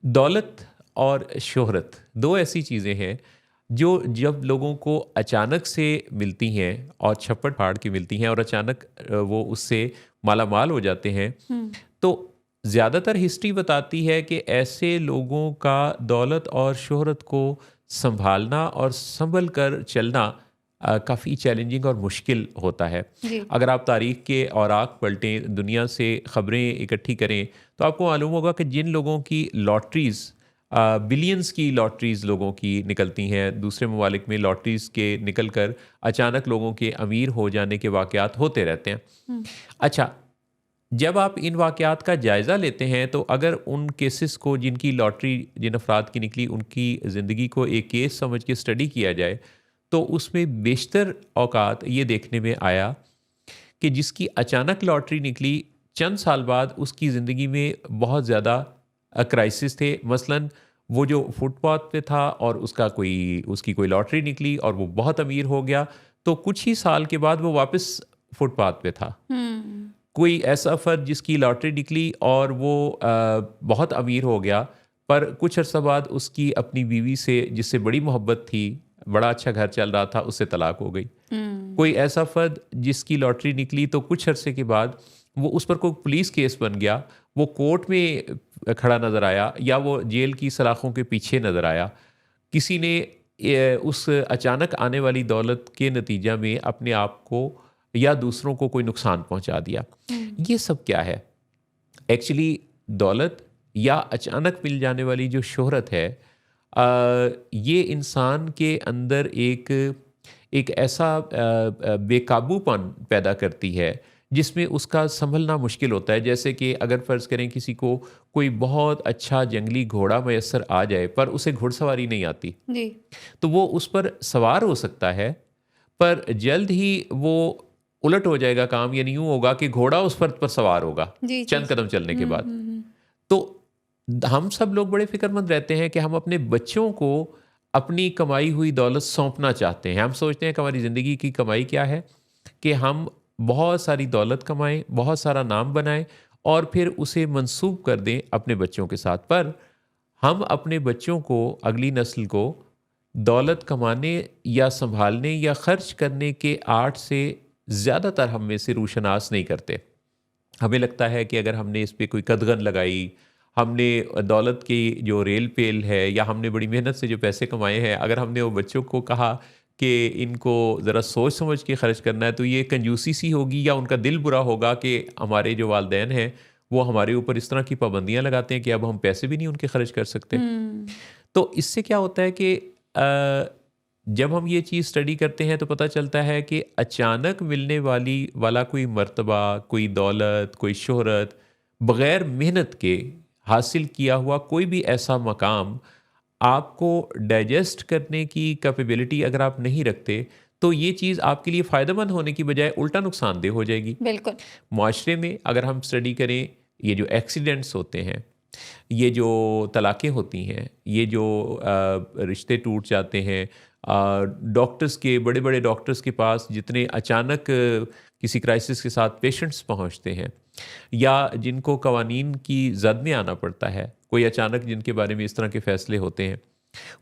دولت اور شہرت دو ایسی چیزیں ہیں جو جب لوگوں کو اچانک سے ملتی ہیں اور چھپڑ پھاڑ کے ملتی ہیں اور اچانک وہ اس سے مالا مال ہو جاتے ہیں، ہوں تو زیادہ تر ہسٹری بتاتی ہے کہ ایسے لوگوں کا دولت اور شہرت کو سنبھالنا اور سنبھل کر چلنا کافی چیلنجنگ اور مشکل ہوتا ہے۔ جی اگر آپ تاریخ کے اوراق پلٹیں، دنیا سے خبریں اکٹھی کریں، تو آپ کو معلوم ہوگا کہ جن لوگوں کی لاٹریز بلینز کی لاٹریز لوگوں کی نکلتی ہیں، دوسرے ممالک میں لاٹریز کے نکل کر اچانک لوگوں کے امیر ہو جانے کے واقعات ہوتے رہتے ہیں۔ ہوں اچھا، جب آپ ان واقعات کا جائزہ لیتے ہیں تو اگر ان کیسز کو جن کی لاٹری جن افراد کی نکلی ان کی زندگی کو ایک کیس سمجھ کے اسٹڈی کیا جائے، تو اس میں بیشتر اوقات یہ دیکھنے میں آیا کہ جس کی اچانک لاٹری نکلی، چند سال بعد اس کی زندگی میں بہت زیادہ کرائسس تھے۔ مثلاً وہ جو فٹ پاتھ پہ تھا اور اس کی کوئی لاٹری نکلی اور وہ بہت امیر ہو گیا، تو کچھ ہی سال کے بعد وہ واپس فٹ پاتھ پہ تھا۔ ہوں کوئی ایسا فرد جس کی لاٹری نکلی اور وہ بہت امیر ہو گیا، پر کچھ عرصہ بعد اس کی اپنی بیوی سے جس سے بڑی محبت تھی، بڑا اچھا گھر چل رہا تھا، اس سے طلاق ہو گئی۔ ہوں کوئی ایسا فرد جس کی لاٹری نکلی تو کچھ عرصے کے بعد وہ اس پر کوئی پولیس کیس بن گیا، وہ کورٹ میں کھڑا نظر آیا یا وہ جیل کی سلاخوں کے پیچھے نظر آیا۔ کسی نے اس اچانک آنے والی دولت کے نتیجہ میں اپنے آپ کو یا دوسروں کو کوئی نقصان پہنچا دیا۔ ہوں یہ سب کیا ہے؟ ایکچولی دولت یا اچانک مل جانے والی جو شہرت ہے، یہ انسان کے اندر ایک ایسا بے قابو پن پیدا کرتی ہے جس میں اس کا سنبھلنا مشکل ہوتا ہے۔ جیسے کہ اگر فرض کریں کسی کو کوئی بہت اچھا جنگلی گھوڑا میسر آ جائے پر اسے گھڑ سواری نہیں آتی، جی تو وہ اس پر سوار ہو سکتا ہے، پر جلد ہی وہ الٹ ہو جائے گا کام، یعنی یوں ہوگا کہ گھوڑا اس فرد پر سوار ہوگا جی جی چند قدم چلنے کے بعد۔ ہوں تو ہم سب لوگ بڑے فکر مند رہتے ہیں کہ ہم اپنے بچوں کو اپنی کمائی ہوئی دولت سونپنا چاہتے ہیں۔ ہم سوچتے ہیں کہ ہماری زندگی کی کمائی کیا ہے، کہ ہم بہت ساری دولت کمائیں، بہت سارا نام بنائیں اور پھر اسے منسوب کر دیں اپنے بچوں کے ساتھ۔ پر ہم اپنے بچوں کو، اگلی نسل کو، دولت کمانے یا سنبھالنے یا خرچ کرنے کے آرٹ سے زیادہ تر ہم میں سے روشناس نہیں کرتے۔ ہمیں لگتا ہے کہ اگر ہم نے اس پہ کوئی قدغن لگائی، ہم نے دولت کی جو ریل پیل ہے یا ہم نے بڑی محنت سے جو پیسے کمائے ہیں، اگر ہم نے وہ بچوں کو کہا کہ ان کو ذرا سوچ سمجھ کے خرچ کرنا ہے، تو یہ کنجوسی سی ہوگی یا ان کا دل برا ہوگا کہ ہمارے جو والدین ہیں وہ ہمارے اوپر اس طرح کی پابندیاں لگاتے ہیں کہ اب ہم پیسے بھی نہیں ان کے خرچ کر سکتے۔ ہوں تو اس سے کیا ہوتا ہے کہ جب ہم یہ چیز اسٹڈی کرتے ہیں تو پتہ چلتا ہے کہ اچانک ملنے والا کوئی مرتبہ، کوئی دولت، کوئی شہرت، بغیر محنت کے حاصل کیا ہوا کوئی بھی ایسا مقام آپ کو ڈائجسٹ کرنے کی کیپیبلٹی اگر آپ نہیں رکھتے، تو یہ چیز آپ کے لیے فائدہ مند ہونے کی بجائے الٹا نقصان دہ ہو جائے گی۔ بالکل معاشرے میں اگر ہم اسٹڈی کریں، یہ جو ایکسیڈنٹس ہوتے ہیں، یہ جو طلاقیں ہوتی ہیں، یہ جو رشتے ٹوٹ جاتے ہیں، ڈاکٹرز کے بڑے بڑے ڈاکٹرز کے پاس جتنے اچانک کسی کرائسس کے ساتھ پیشنٹس پہنچتے ہیں، یا جن کو قوانین کی زد میں آنا پڑتا ہے، کوئی اچانک جن کے بارے میں اس طرح کے فیصلے ہوتے ہیں،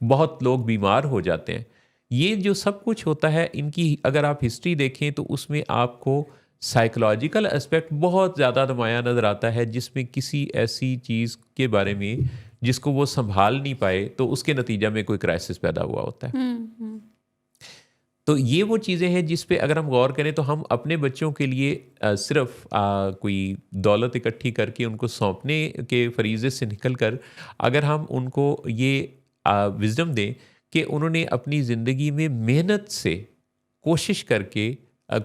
بہت لوگ بیمار ہو جاتے ہیں، یہ جو سب کچھ ہوتا ہے، ان کی اگر آپ ہسٹری دیکھیں تو اس میں آپ کو سائیکولوجیکل اسپیکٹ بہت زیادہ نمایاں نظر آتا ہے، جس میں کسی ایسی چیز کے بارے میں جس کو وہ سنبھال نہیں پائے تو اس کے نتیجہ میں کوئی کرائسس پیدا ہوا ہوتا ہے۔ ہوں تو یہ وہ چیزیں ہیں جس پہ اگر ہم غور کریں تو ہم اپنے بچوں کے لیے صرف کوئی دولت اکٹھی کر کے ان کو سونپنے کے فریضے سے نکل کر اگر ہم ان کو یہ وزڈم دیں کہ انہوں نے اپنی زندگی میں محنت سے کوشش کر کے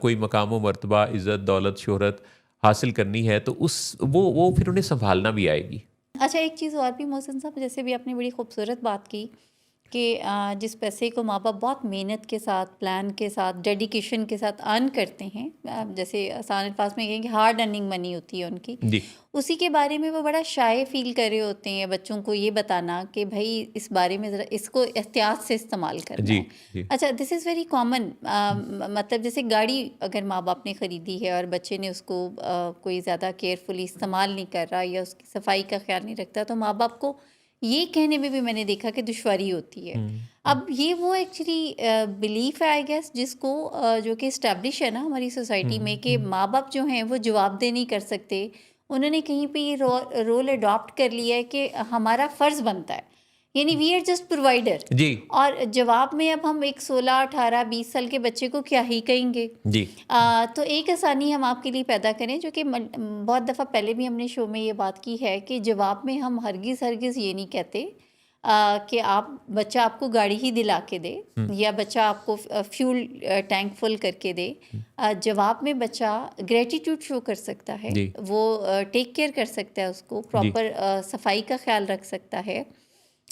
کوئی مقام و مرتبہ، عزت، دولت، شہرت حاصل کرنی ہے، تو وہ پھر انہیں سنبھالنا بھی آئے گی۔ اچھا ایک چیز اور بھی محسن صاحب، جیسے بھی آپ نے بڑی خوبصورت بات کی کہ جس پیسے کو ماں باپ بہت محنت کے ساتھ، پلان کے ساتھ، ڈیڈیکیشن کے ساتھ ارن کرتے ہیں، جیسے آسان الفاظ میں کہیں کہ ہارڈ ارننگ منی ہوتی ہے ان کی، جی اسی کے بارے میں وہ بڑا شائع فیل کر رہے ہوتے ہیں بچوں کو یہ بتانا کہ بھائی اس بارے میں ذرا اس کو احتیاط سے استعمال کرنا جی ہے۔ جی اچھا دس از ویری کامن، مطلب جیسے گاڑی اگر ماں باپ نے خریدی ہے اور بچے نے اس کو کوئی زیادہ کیئرفلی استعمال نہیں کر رہا یا اس کی صفائی کا خیال نہیں رکھتا، تو ماں باپ کو یہ کہنے میں بھی میں نے دیکھا کہ دشواری ہوتی ہے. اب یہ وہ ایکچولی بلیف ہے آئی گیس جس کو جو کہ اسٹیبلش ہے نا ہماری سوسائٹی میں کہ ماں باپ جو ہیں وہ جواب دہ نہیں کر سکتے. انہوں نے کہیں پہ یہ رول اڈاپٹ کر لیا ہے کہ ہمارا فرض بنتا ہے، یعنی وی آر جسٹ پرووائڈر. جی اور جواب میں اب ہم ایک 16 18 20 سال کے بچے کو کیا ہی کہیں گے. جی تو ایک آسانی ہم آپ کے لیے پیدا کریں جو کہ بہت دفعہ پہلے بھی ہم نے شو میں یہ بات کی ہے کہ جواب میں ہم ہرگز یہ نہیں کہتے کہ بچہ آپ کو گاڑی ہی دلا کے دے یا بچہ آپ کو فیول ٹینک فل کر کے دے. جواب میں بچہ گریٹیٹیوڈ شو کر سکتا ہے، جی وہ ٹیک کیئر کر سکتا ہے، اس کو پراپر صفائی کا خیال رکھ سکتا ہے،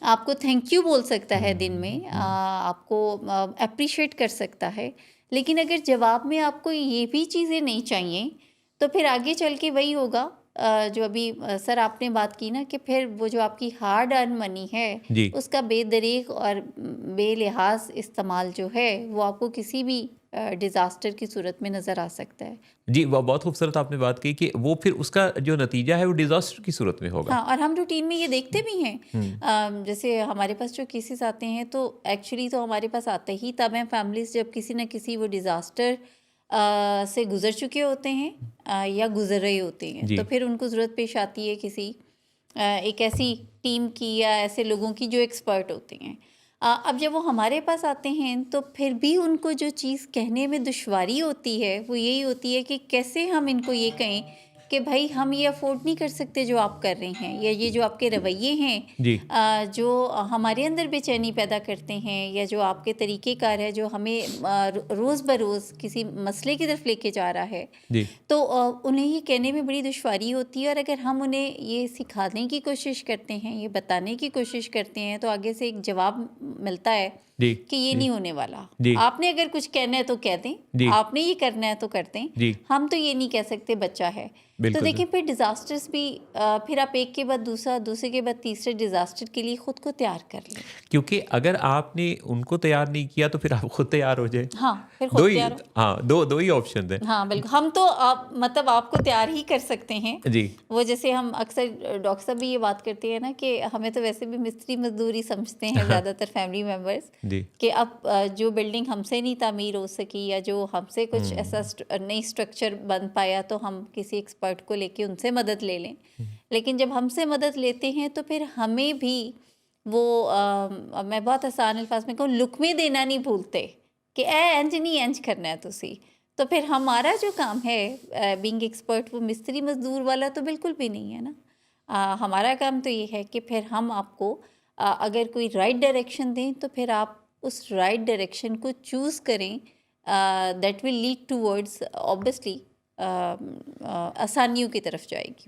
آپ کو تھینک یو بول سکتا ہے دن میں، آپ کو اپریشیٹ کر سکتا ہے. لیکن اگر جواب میں آپ کو یہ بھی چیزیں نہیں چاہیے تو پھر آگے چل کے وہی ہوگا جو ابھی سر آپ نے بات کی نا کہ پھر وہ جو آپ کی ہارڈ ارن منی ہے جی اس کا بے دریغ اور بے لحاظ استعمال جو ہے وہ آپ کو کسی بھی ڈیزاسٹر کی صورت میں نظر آ سکتا ہے. جی وہ بہت خوبصورت آپ نے بات کی کہ وہ پھر اس کا جو نتیجہ ہے وہ ڈیزاسٹر کی صورت میں ہوگا. ہاں، اور ہم روٹین میں یہ دیکھتے بھی ہیں. جیسے ہمارے پاس جو کیسز آتے ہیں تو ایکچولی تو ہمارے پاس آتے ہی تب ہیں فیملیز جب کسی نہ کسی وہ ڈیزاسٹر سے گزر چکے ہوتے ہیں یا گزر رہے ہوتے ہیں. جی تو پھر ان کو ضرورت پیش آتی ہے کسی ایک ایسی ٹیم کی یا ایسے لوگوں کی جو ایکسپرٹ ہوتے ہیں. اب جب وہ ہمارے پاس آتے ہیں تو پھر بھی ان کو جو چیز کہنے میں دشواری ہوتی ہے وہ یہی ہوتی ہے کہ کیسے ہم ان کو یہ کہیں کہ بھائی ہم یہ افورڈ نہیں کر سکتے جو آپ کر رہے ہیں، یا یہ جو آپ کے رویے ہیں جی جو ہمارے اندر بے چینی پیدا کرتے ہیں، یا جو آپ کے طریقہ کار ہے جو ہمیں روز بروز کسی مسئلے کی طرف لے کے جا رہا ہے. جی تو انہیں یہ کہنے میں بڑی دشواری ہوتی ہے. اور اگر ہم انہیں یہ سکھانے کی کوشش کرتے ہیں، یہ بتانے کی کوشش کرتے ہیں تو آگے سے ایک جواب ملتا ہے جی کہ یہ نہیں ہونے والا. جی آپ نے اگر کچھ کہنا ہے تو کہہ دیں، جی آپ نے یہ کرنا ہے تو کر دیں، جی ہم تو یہ نہیں کہہ سکتے بچہ ہے. تو بالکل دیکھیں پھر ڈیزاسٹرز بھی پھر آپ ایک کے بعد دوسرا، دوسرے کے بعد تیسرے ڈیزاسٹر کے لیے خود کو تیار کر لیں. کیونکہ اگر آپ نے ان کو تیار نہیں کیا تو پھر آپ خود تیار ہو جائیں. ہاں پھر دو خود ہی تیار ہو. ہاں دو ہی آپشنز ہیں. ہاں بالکل، ہم تو مطلب آپ کو تیار ہی کر سکتے ہیں. جی وہ جیسے ہم اکثر ڈاکٹر صاحب بھی یہ بات کرتے ہیں نا کہ ہمیں تو ویسے بھی مستری مزدوری سمجھتے ہیں زیادہ تر فیملی ممبرس، جی کہ اب جو بلڈنگ ہم سے نہیں تعمیر ہو سکی یا جو ہم سے کچھ ایسا نئی اسٹرکچر بن پایا تو ہم کسی ایکسپرٹ کو لے کے ان سے مدد لے لیں. لیکن جب ہم سے مدد لیتے ہیں تو پھر ہمیں بھی وہ میں بہت آسان الفاظ میں کہوں لقمے دینا نہیں بھولتے کہ انج نہیں انج کرنا ہے تسی. تو پھر ہمارا جو کام ہے بینگ ایکسپرٹ وہ مستری مزدور والا تو بالکل بھی نہیں ہے نا. ہمارا کام تو یہ ہے کہ پھر ہم آپ کو اگر کوئی رائٹ ڈائریکشن دیں تو پھر آپ اس رائٹ ڈائریکشن کو چوز کریں. That will lead to towards obviously آسانیوں کی طرف جائے گی.